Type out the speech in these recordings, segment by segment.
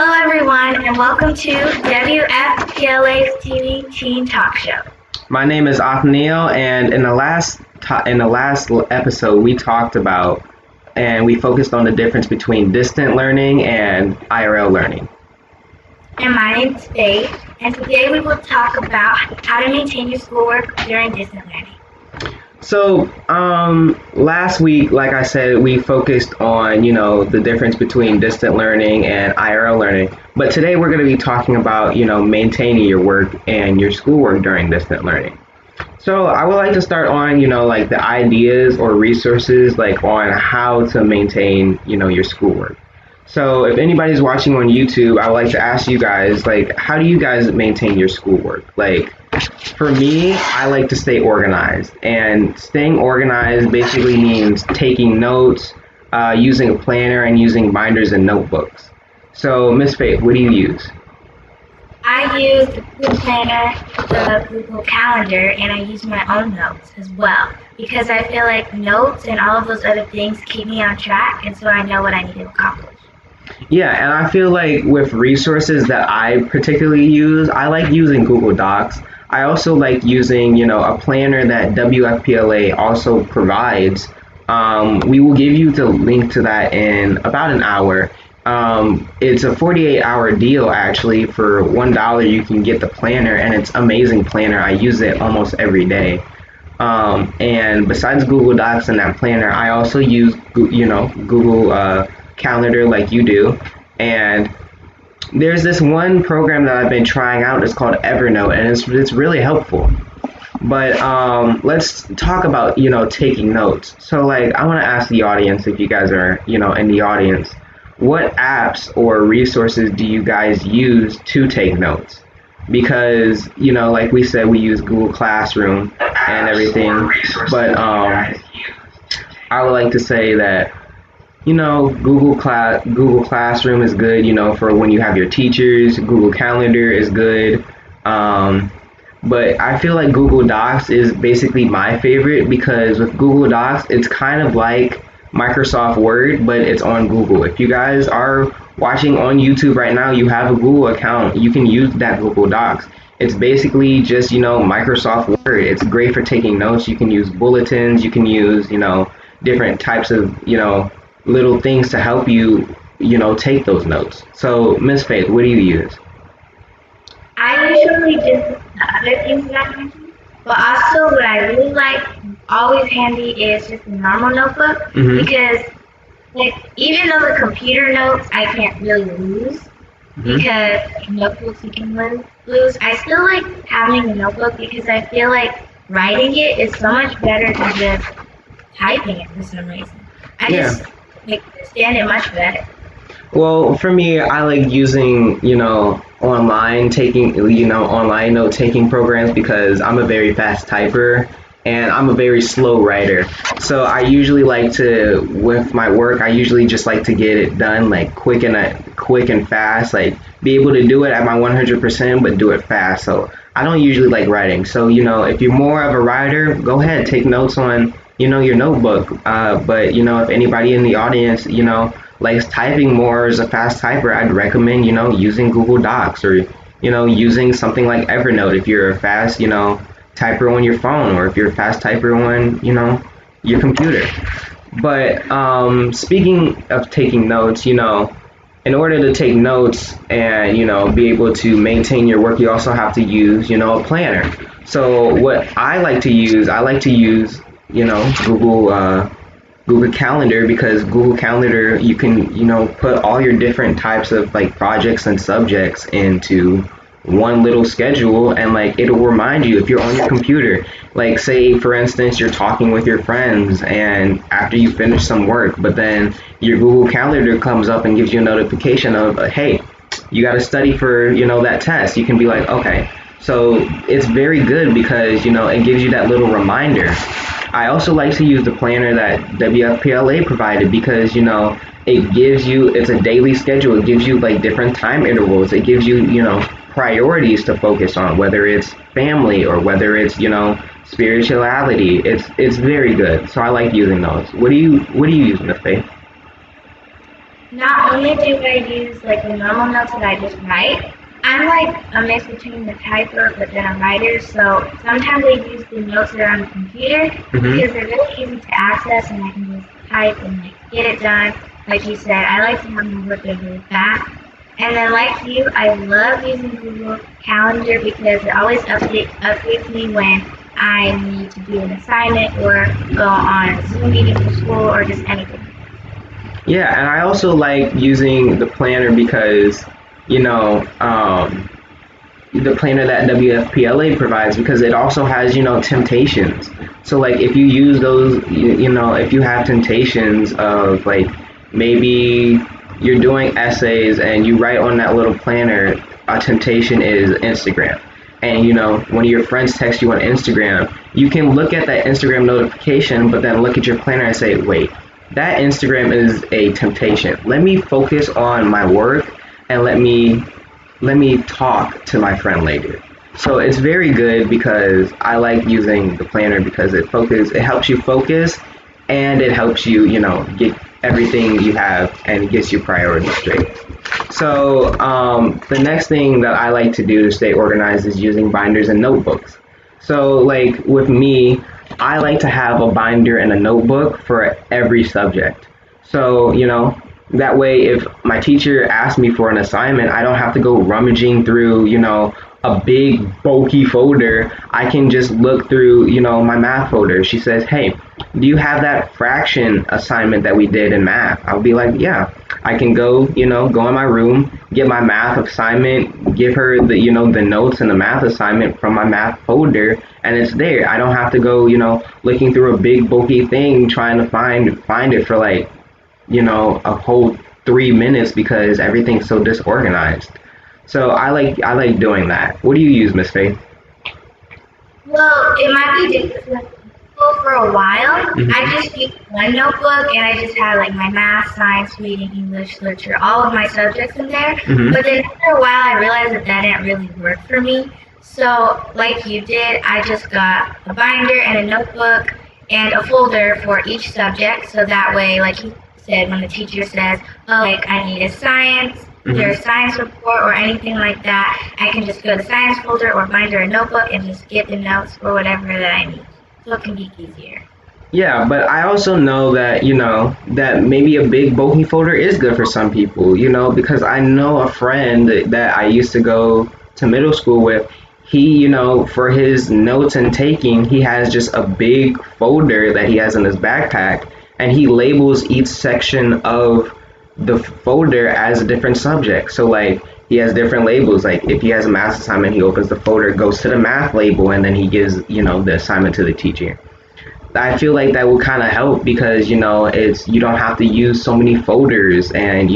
Hello, everyone, and welcome to WPFLA's TV Teen Talk Show. My name is Othniel, and in the last episode, we talked about and we focused on the difference between distant learning and IRL learning. And my name is Faith, and today we will talk about how to maintain your schoolwork during distant learning. So, last week, like I said, we focused on, the difference between distant learning and IRL learning. But today we're going to be talking about, maintaining your work and your schoolwork during distant learning. So I would like to start on, like the ideas or resources, like on how to maintain, your schoolwork. So if anybody's watching on YouTube, I would like to ask you guys, like, how do you guys maintain your schoolwork? Like, for me, I like to stay organized, and staying organized basically means taking notes, using a planner, and using binders and notebooks. So, Miss Faith, what do you use? I use the Google Planner, the Google Calendar, and I use my own notes as well, because I feel like notes and all of those other things keep me on track, and so I know what I need to accomplish. Yeah, and I feel like with resources that I particularly use, I like using Google Docs. I also like using, a planner that WPFLA also provides. We will give you the link to that in about an hour. It's a 48-hour deal, actually. For $1, you can get the planner, and it's amazing planner. I use it almost every day. And besides Google Docs and that planner, I also use, Google Calendar like you do. And there's this one program that I've been trying out. It's called Evernote, and it's really helpful. But let's talk about, taking notes. So, like, I want to ask the audience, if you guys are, in the audience, what apps or resources do you guys use to take notes? Because, like we said, we use Google Classroom and everything. But I would like to say that, Google Classroom is good, for when you have your teachers. Google Calendar is good. But I feel like Google Docs is basically my favorite, because with Google Docs, it's kind of like Microsoft Word, but it's on Google. If you guys are watching on YouTube right now, you have a Google account, you can use that Google Docs. It's basically just, Microsoft Word. It's great for taking notes. You can use bulletins, you can use, different types of, little things to help you, take those notes. So, Miss Faith, what do you use? I usually do the other things that I mentioned, but also what I really like, always handy, is just a normal notebook, because, like, even though the computer notes I can't really lose, because notebooks you can lose, I still like having a notebook, because I feel like writing it is so much better than just typing it for some reason. I just understand it much better. Well, for me, I like using, online note taking programs, because I'm a very fast typer and I'm a very slow writer. So I usually like to, with my work, I usually just like to get it done like quick and fast, like be able to do it at my 100%, but do it fast. So I don't usually like writing. So, if you're more of a writer, go ahead, take notes on, your notebook. But, if anybody in the audience, likes typing more as a fast typer, I'd recommend, using Google Docs, or, using something like Evernote if you're a fast, typer on your phone, or if you're a fast typer on, your computer. But speaking of taking notes, in order to take notes and, be able to maintain your work, you also have to use, a planner. So what I like to use, Google Calendar, because Google Calendar, you can, put all your different types of like projects and subjects into one little schedule, and like it'll remind you if you're on your computer. Like, say for instance, you're talking with your friends, and after you finish some work, but then your Google Calendar comes up and gives you a notification of, hey, you got to study for, that test. You can be like, okay. So it's very good, because, it gives you that little reminder. I also like to use the planner that WPFLA provided, because, it's a daily schedule. It gives you like different time intervals. It gives you, priorities to focus on, whether it's family or whether it's, spirituality. It's very good. So I like using those. What do you use, Miss Faith? not only do I use like the normal notes that I just write, I'm like a mix between the typer but then a writer. So sometimes I use the notes that are on the computer because they're really easy to access and I can just type and like get it done. Like you said, I like to have my work done really fast. And then like you, I love using Google Calendar because it always updates me when I need to do an assignment or go on a Zoom meeting for school or just anything. Yeah, and I also like using the planner because, you know, the planner that WFPLA provides because it also has, temptations. So like if you use those, if you have temptations of like maybe you're doing essays and you write on that little planner, a temptation is Instagram. And one of your friends text you on Instagram, you can look at that Instagram notification, but then look at your planner and say, wait, that Instagram is a temptation. Let me focus on my work and let me talk to my friend later. So it's very good because I like using the planner because it helps you focus and it helps you, get everything you have and it gets your priorities straight. So the next thing that I like to do to stay organized is using binders and notebooks. So like with me, I like to have a binder and a notebook for every subject. So, that way if my teacher asks me for an assignment, I don't have to go rummaging through, a big bulky folder. I can just look through, my math folder. She says, hey, do you have that fraction assignment that we did in math? I'll be like, yeah. I can go in my room, get my math assignment, give her the, the notes and the math assignment from my math folder, and it's there. I don't have to go, looking through a big bulky thing trying to find it for like, a whole 3 minutes because everything's so disorganized. So I like doing that. What do you use, Miss Faith? Well, it might be difficult for a while. I just used one notebook and I just had like my math, science, reading, English, literature, all of my subjects in there. But then after a while I realized that didn't really work for me. So like you did, I just got a binder and a notebook and a folder for each subject. So that way, like you said, when the teacher says, oh, like I need a science, your science report or anything like that, I can just go to the science folder or binder a notebook and just get the notes or whatever that I need. So it can be easier. Yeah, but I also know that, that maybe a big bulky folder is good for some people, because I know a friend that I used to go to middle school with. He, for his notes and taking, he has just a big folder that he has in his backpack, and he labels each section of the folder as a different subject. So like he has different labels. Like if he has a math assignment, he opens the folder, goes to the math label, and then he gives, the assignment to the teacher. I feel like that will kind of help because, it's you don't have to use so many folders, and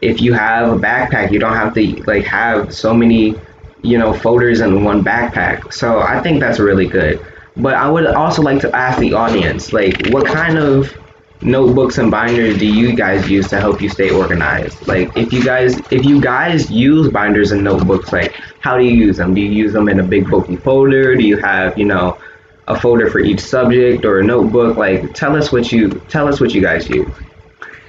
if you have a backpack, you don't have to like have so many, folders in one backpack. So I think that's really good. But I would also like to ask the audience, like, what kind of notebooks and binders do you guys use to help you stay organized? Like if you guys use binders and notebooks, like how do you use them? Do you use them in a big bulky folder? Do you have a folder for each subject or a notebook? Like tell us what you guys use.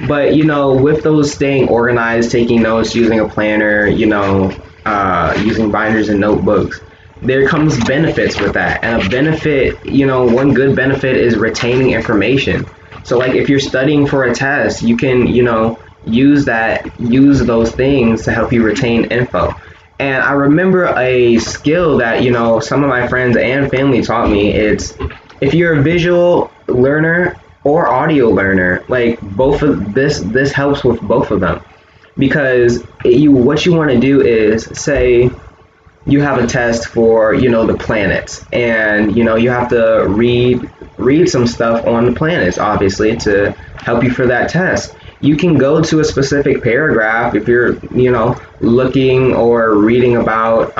But with those staying organized, taking notes, using a planner, using binders and notebooks, there comes benefits with that. And a benefit, one good benefit is retaining information. So like if you're studying for a test, you can, use those things to help you retain info. And I remember a skill that, some of my friends and family taught me. It's if you're a visual learner or audio learner, like both of this helps with both of them. Because what you want to do is say you have a test for, the planets, and, you have to read some stuff on the planets, obviously, to help you for that test. You can go to a specific paragraph if you're, looking or reading about,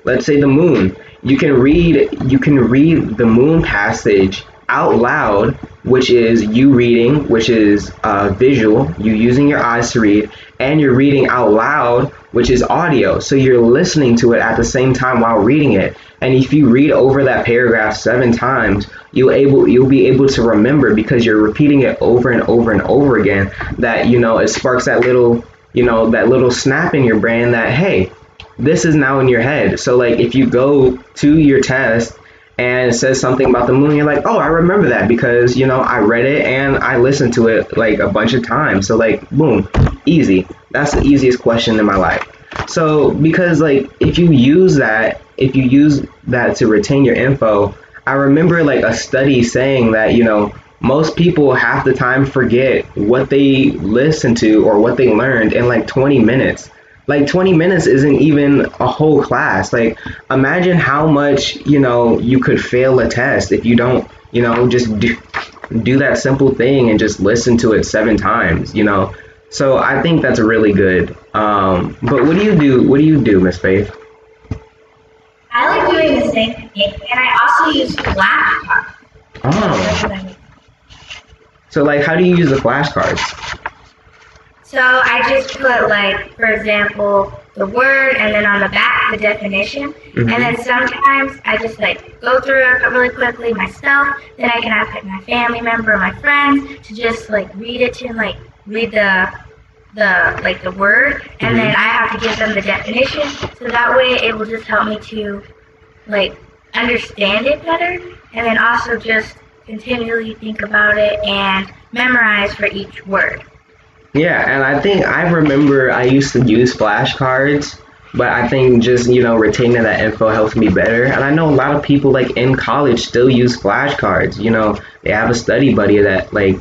let's say the moon. You can read the moon passage out loud, which is you reading, which is visual, you using your eyes to read, and you're reading out loud, which is audio. So you're listening to it at the same time while reading it. And if you read over that paragraph 7 times, you'll be able to remember, because you're repeating it over and over and over again, that, it sparks that little, that little snap in your brain that, hey, this is now in your head. So like if you go to your test and it says something about the moon, you're like, oh, I remember that because, I read it and I listened to it like a bunch of times. So like, boom, easy. That's the easiest question in my life. So because like if you use that to retain your info, I remember like a study saying that, most people half the time forget what they listened to or what they learned in like 20 minutes. Like 20 minutes isn't even a whole class. Like imagine how much, you could fail a test if you don't, just do that simple thing and just listen to it 7 times, So I think that's really good. But what do you do? What do you do, Miss Faith? I like doing the same thing, and I also use flashcards. Oh. So like, how do you use the flashcards? So I just put like, for example, the word and then on the back the definition. Mm-hmm. And then sometimes I just like go through it really quickly myself. Then I can ask like my family member or my friends to just like read it to like read the word, and then I have to give them the definition. So that way it will just help me to like understand it better, and then also just continually think about it and memorize for each word. Yeah, and I think I remember I used to use flashcards, but I think just, retaining that info helps me better. And I know a lot of people like in college still use flashcards. They have a study buddy that like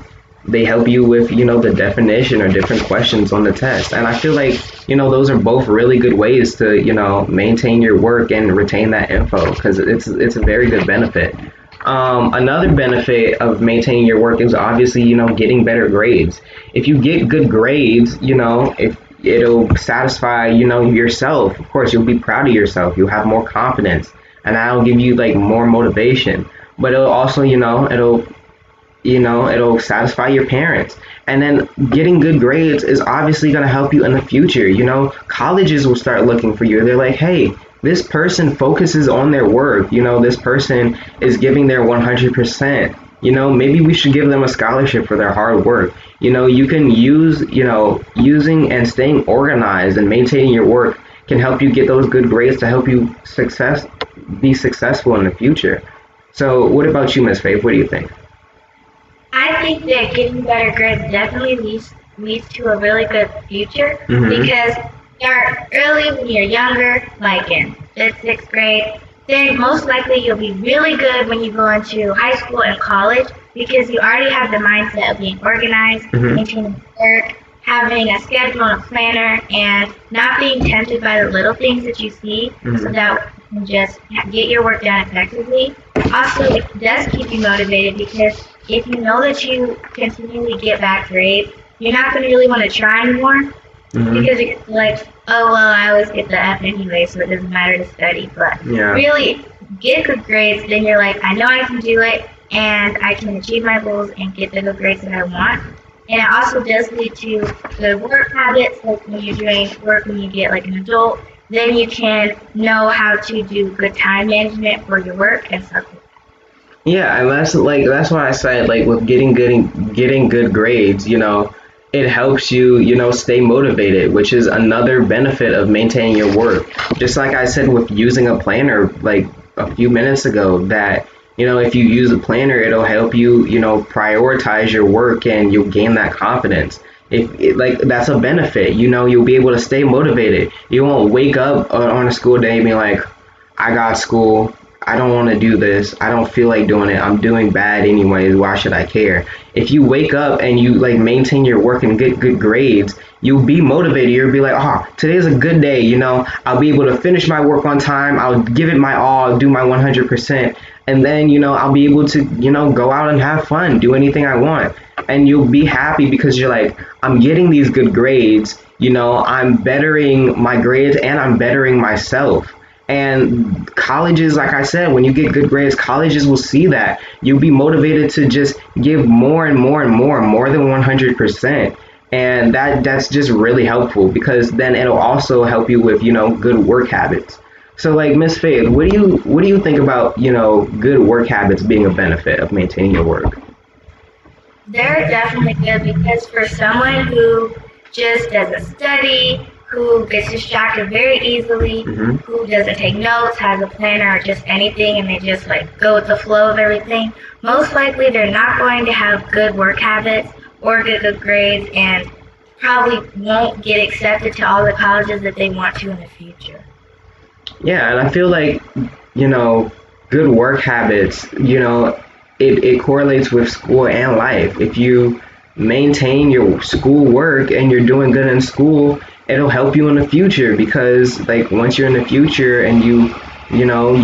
they help you with, the definition or different questions on the test. And I feel like, those are both really good ways to, maintain your work and retain that info, because it's a very good benefit. Another benefit of maintaining your work is obviously, getting better grades. If you get good grades, if it'll satisfy, yourself. Of course, you'll be proud of yourself. You'll have more confidence, and that'll give you like more motivation. But it'll also, it'll satisfy your parents. And then getting good grades is obviously going to help you in the future. Colleges will start looking for you. They're like, hey, this person focuses on their work. This person is giving their 100%. Maybe we should give them a scholarship for their hard work. You can use, using and staying organized and maintaining your work can help you get those good grades to help you be successful in the future. So what about you, Ms. Faith? What do you think? I think that getting better grades definitely leads to a really good future, because start early when you're younger, like in 5th, 6th grade. Then most likely you'll be really good when you go into high school and college, because you already have the mindset of being organized, maintaining work, having a schedule and a planner, and not being tempted by the little things that you see, so that you can just get your work done effectively. Also, it does keep you motivated, because if you know that you continually get back grades, you're not going to really want to try anymore. Because you're like, oh, well, I always get the F anyway, so it doesn't matter to study. But really, get good grades, then you're like, I know I can do it, and I can achieve my goals and get the good grades that I want. And it also does lead to good work habits, like when you're doing work when you get like an adult, then you can know how to do good time management for your work and stuff like that. Yeah, and that's why I said, like, with getting good grades, it helps you, stay motivated, which is another benefit of maintaining your work. Just like I said with using a planner, like a few minutes ago, that, if you use a planner, it'll help you, prioritize your work, and you'll gain that confidence. That's a benefit, you'll be able to stay motivated. You won't wake up on a school day and be like, I got school, I don't want to do this, I don't feel like doing it, I'm doing bad anyways, why should I care? If you wake up and you maintain your work and get good grades, you'll be motivated. You'll be like, oh, today's a good day, I'll be able to finish my work on time, I'll give it my all, I'll do my 100%, and then, I'll be able to, go out and have fun, do anything I want. And you'll be happy because you're like, I'm getting these good grades, I'm bettering my grades and I'm bettering myself. And colleges, like I said, when you get good grades, colleges will see that. You'll be motivated to just give more and more and more than 100%. And that's just really helpful, because then it'll also help you with, good work habits. So like Miss Faith, what do you think about, good work habits being a benefit of maintaining your work? They're definitely good because for someone who just doesn't study, who gets distracted very easily, Hmm. who doesn't take notes, has a planner or just anything, and they just like go with the flow of everything, most likely they're not going to have good work habits or good grades and probably won't get accepted to all the colleges that they want to in the future. Yeah, and I feel like, you know, good work habits, it correlates with school and life. If you maintain your school work and you're doing good in school, it'll help you in the future, because like once you're in the future and you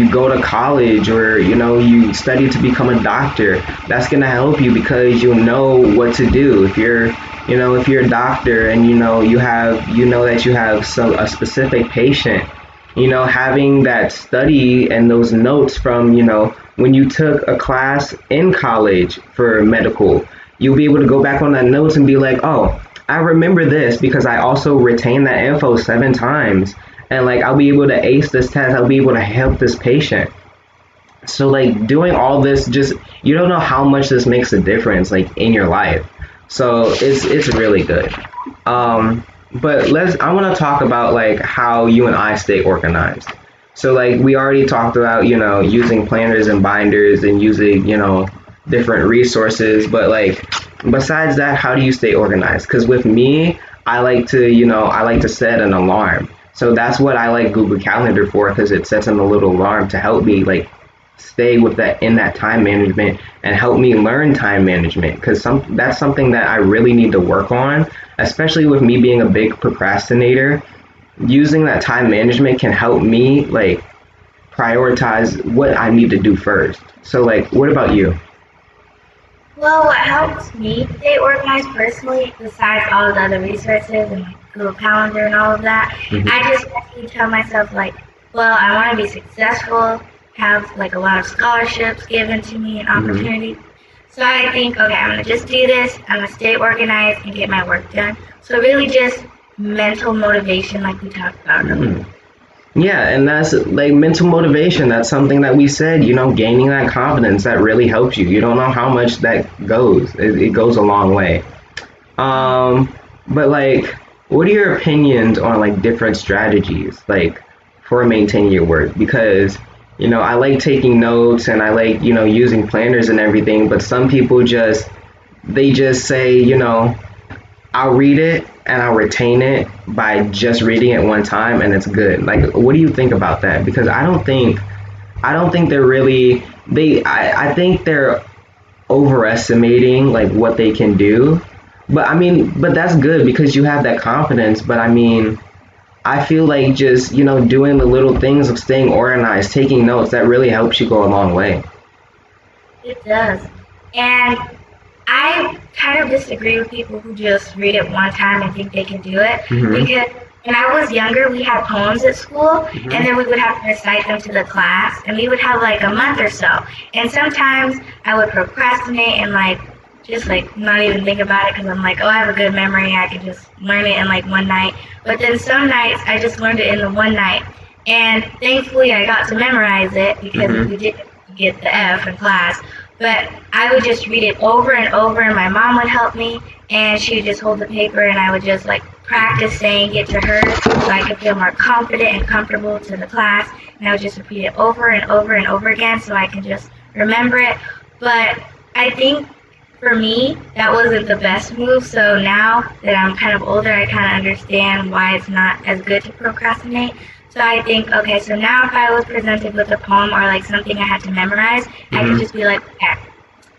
go to college, or you study to become a doctor, that's going to help you because you'll know what to do. If you're a doctor and that you have a specific patient, having that study and those notes from, when you took a class in college for medical, you'll be able to go back on that notes and be like, oh, I remember this because I also retained that info 7 times. And like, I'll be able to ace this test. I'll be able to help this patient. So like doing all this, just, you don't know how much this makes a difference like in your life. So it's really good. But I want to talk about like how you and I stay organized. So like we already talked about, using planners and binders and using, different resources. But like besides that, how do you stay organized? Because with me, I like to set an alarm. So that's what I like Google Calendar for, because it sets in a little alarm to help me like stay with that time management and help me learn time management, because that's something that I really need to work on, especially with me being a big procrastinator. Using that time management can help me like prioritize what I need to do first. So like, what about you? Well, what helps me stay organized personally, besides all of the other resources and like Google Calendar and all of that, Hmm. I just actually tell myself like, well, I want to be successful, have like a lot of scholarships given to me and Hmm. opportunities. So I think, okay, I'm gonna just do this. I'm gonna stay organized and get my work done. So really, just mental motivation, like we talked about earlier. Hmm. Yeah, and that's like mental motivation. That's something that we said, gaining that confidence that really helps you. You don't know how much that goes. It goes a long way. But like, what are your opinions on like different strategies, like for maintaining your work? Because, I like taking notes and I like, using planners and everything, but some people they just say, I'll read it and I'll retain it by just reading it one time and it's good. Like, what do you think about that? Because I don't think they're really I think they're overestimating like what they can do. But that's good because you have that confidence. But I mean, I feel like just, doing the little things of staying organized, taking notes, that really helps you go a long way. It does. And I kind of disagree with people who just read it one time and think they can do it, Hmm. because when I was younger, we had poems at school, and Hmm. then we would have to recite them to the class, and we would have like a month or so. And sometimes I would procrastinate and like just like not even think about it because I'm like, oh, I have a good memory, I can just learn it in like one night. But then some nights I just learned it in the one night, and thankfully I got to memorize it because Hmm. we did get the F in class. But I would just read it over and over, and my mom would help me, and she would just hold the paper, and I would just like practice saying it to her so I could feel more confident and comfortable to the class. And I would just repeat it over and over and over again so I can just remember it. But I think for me, that wasn't the best move. So now that I'm kind of older, I kind of understand why it's not as good to procrastinate. So I think, okay, so now if I was presented with a poem or like something I had to memorize, I could Hmm. just be like, okay,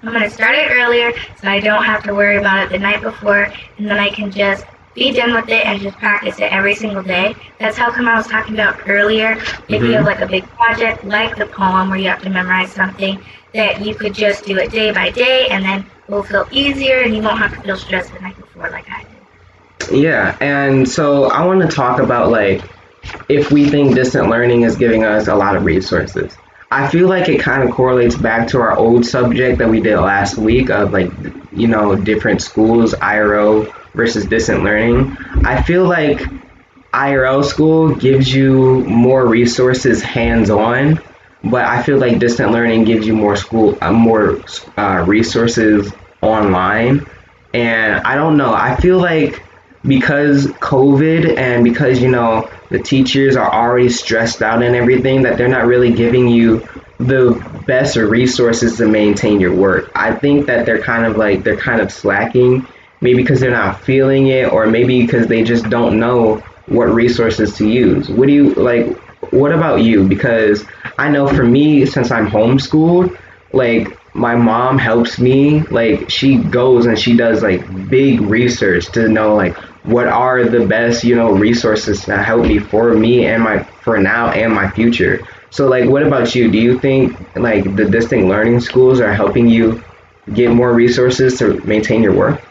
I'm going to start it earlier so I don't have to worry about it the night before, and then I can just be done with it and just practice it every single day. That's how come I was talking about earlier. If you have Hmm. like a big project like the poem where you have to memorize something, that you could just do it day by day, and then it will feel easier and you won't have to feel stressed the night before like I did. Yeah, and so I want to talk about like if we think distant learning is giving us a lot of resources. I feel like it kind of correlates back to our old subject that we did last week of like, different schools, IRO versus distant learning. I feel like IRL school gives you more resources hands-on, but I feel like distant learning gives you more resources online. And I don't know. I feel like because COVID and because the teachers are already stressed out and everything, that they're not really giving you the best resources to maintain your work. I think that they're kind of slacking, maybe because they're not feeling it, or maybe because they just don't know what resources to use. What do you like? What about you? Because I know for me, since I'm homeschooled, like my mom helps me. Like she goes and she does like big research to know like what are the best resources to help me for me and for now and my future. So like, what about you? Do you think like the distant learning schools are helping you get more resources to maintain your work?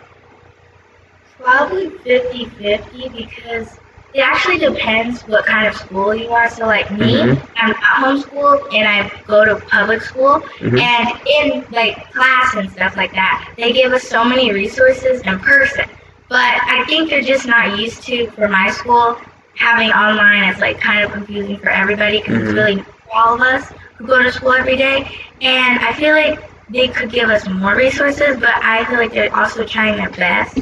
Probably 50-50 because it actually depends what kind of school you are. So like me, I'm not homeschooled and I go to public school, and in like class and stuff like that, they give us so many resources in person. But I think they're just not used to, for my school, having online is like kind of confusing for everybody because it's really new for all of us who go to school every day. And I feel like they could give us more resources, but I feel like they're also trying their best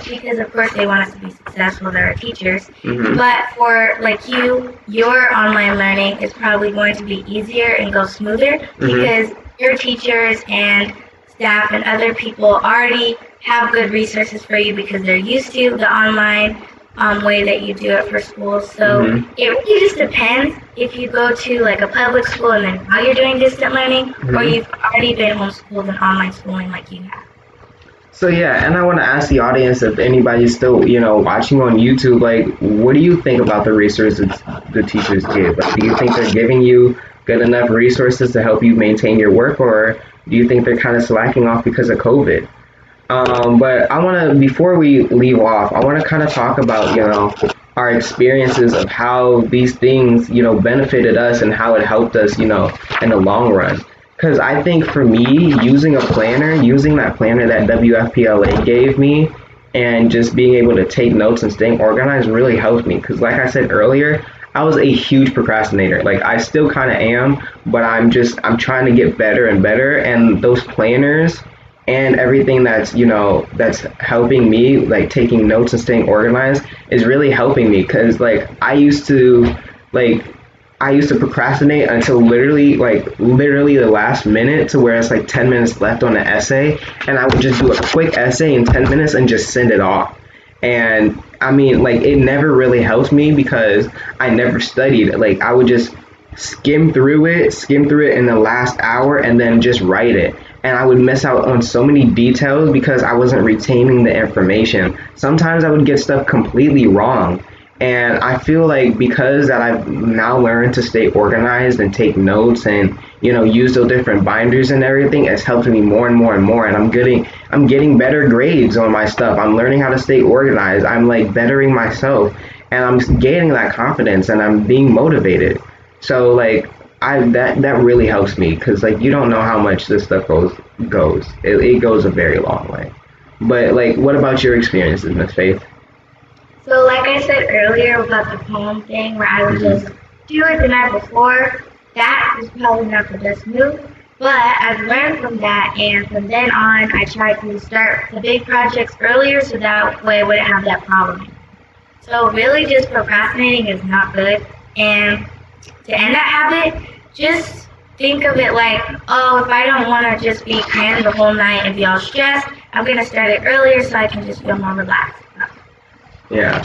because, of course, they want us to be successful. They're our teachers. But for like your online learning is probably going to be easier and go smoother because your teachers and staff and other people already have good resources for you because they're used to the online way that you do it for school. So it really just depends if you go to like a public school and then now you're doing distant learning, or you've already been homeschooled and online schooling like you have. So yeah, and I want to ask the audience if anybody's still, watching on YouTube, like, what do you think about the resources the teachers give? Like, do you think they're giving you good enough resources to help you maintain your work, or do you think they're kind of slacking off because of COVID? But I want to, before we leave off, I want to kind of talk about, our experiences of how these things, benefited us and how it helped us, in the long run. Because I think for me, using that planner that WFPLA gave me, and just being able to take notes and staying organized really helped me. Because like I said earlier, I was a huge procrastinator. Like I still kind of am, but I'm trying to get better and better. And those planners and everything that's helping me, like taking notes and staying organized, is really helping me. Because like I used to procrastinate until literally the last minute, to where it's like 10 minutes left on the essay, and I would just do a quick essay in 10 minutes and just send it off. And I mean, like, it never really helped me because I never studied. Like I would just skim through it in the last hour and then just write it. And I would miss out on so many details because I wasn't retaining the information. Sometimes I would get stuff completely wrong. And I feel like because that I've now learned to stay organized and take notes and, use those different binders and everything, it's helped me more and more and more. And I'm getting better grades on my stuff. I'm learning how to stay organized. I'm like bettering myself, and I'm gaining that confidence, and I'm being motivated. So like that really helps me, because like you don't know how much this stuff goes. It goes a very long way. But like, what about your experiences, Miss Faith? So like I said earlier about the poem thing, where I would just do it the night before, that was probably not the best move. But I've learned from that, and from then on, I tried to start the big projects earlier so that way I wouldn't have that problem. So really just procrastinating is not good. And to end that habit, just think of it like, oh, if I don't want to just be crammed the whole night and be all stressed, I'm going to start it earlier so I can just feel more relaxed. Yeah,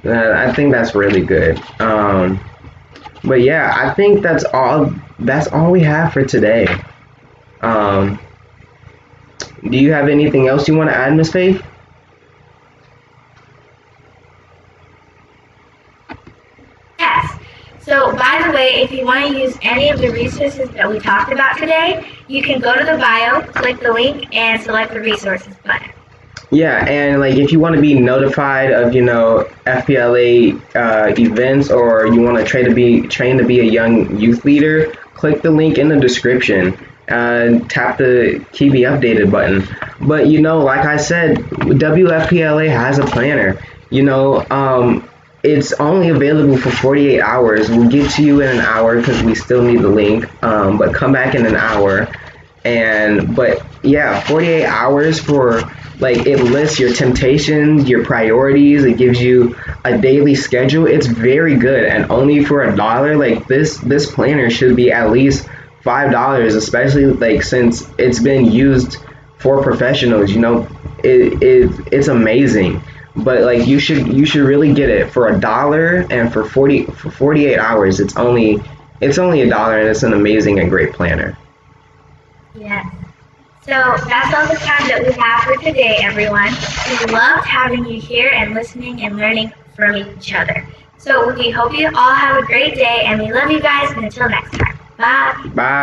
I think that's really good. But yeah, I think that's all we have for today. Do you have anything else you want to add, Miss Faith? Yes. So, by the way, if you want to use any of the resources that we talked about today, you can go to the bio, click the link, and select the resources button. Yeah, and like if you want to be notified of FPLA events, or you want to train to be a young youth leader, click the link in the description and tap the keep me updated button. But like I said, WFPLA has a planner. It's only available for 48 hours. We'll get to you in an hour because we still need the link. But come back in an hour. But yeah, 48 hours for, like, it lists your temptations, your priorities. It gives you a daily schedule. It's very good, and only for $1. Like, this planner should be at least $5, especially like since it's been used for professionals. It's amazing. But like you should really get it for $1, and for 48 hours. It's only $1, and it's an amazing and great planner. Yes. So that's all the time that we have for today, everyone. We loved having you here and listening and learning from each other. So we hope you all have a great day, and we love you guys, and until next time. Bye. Bye.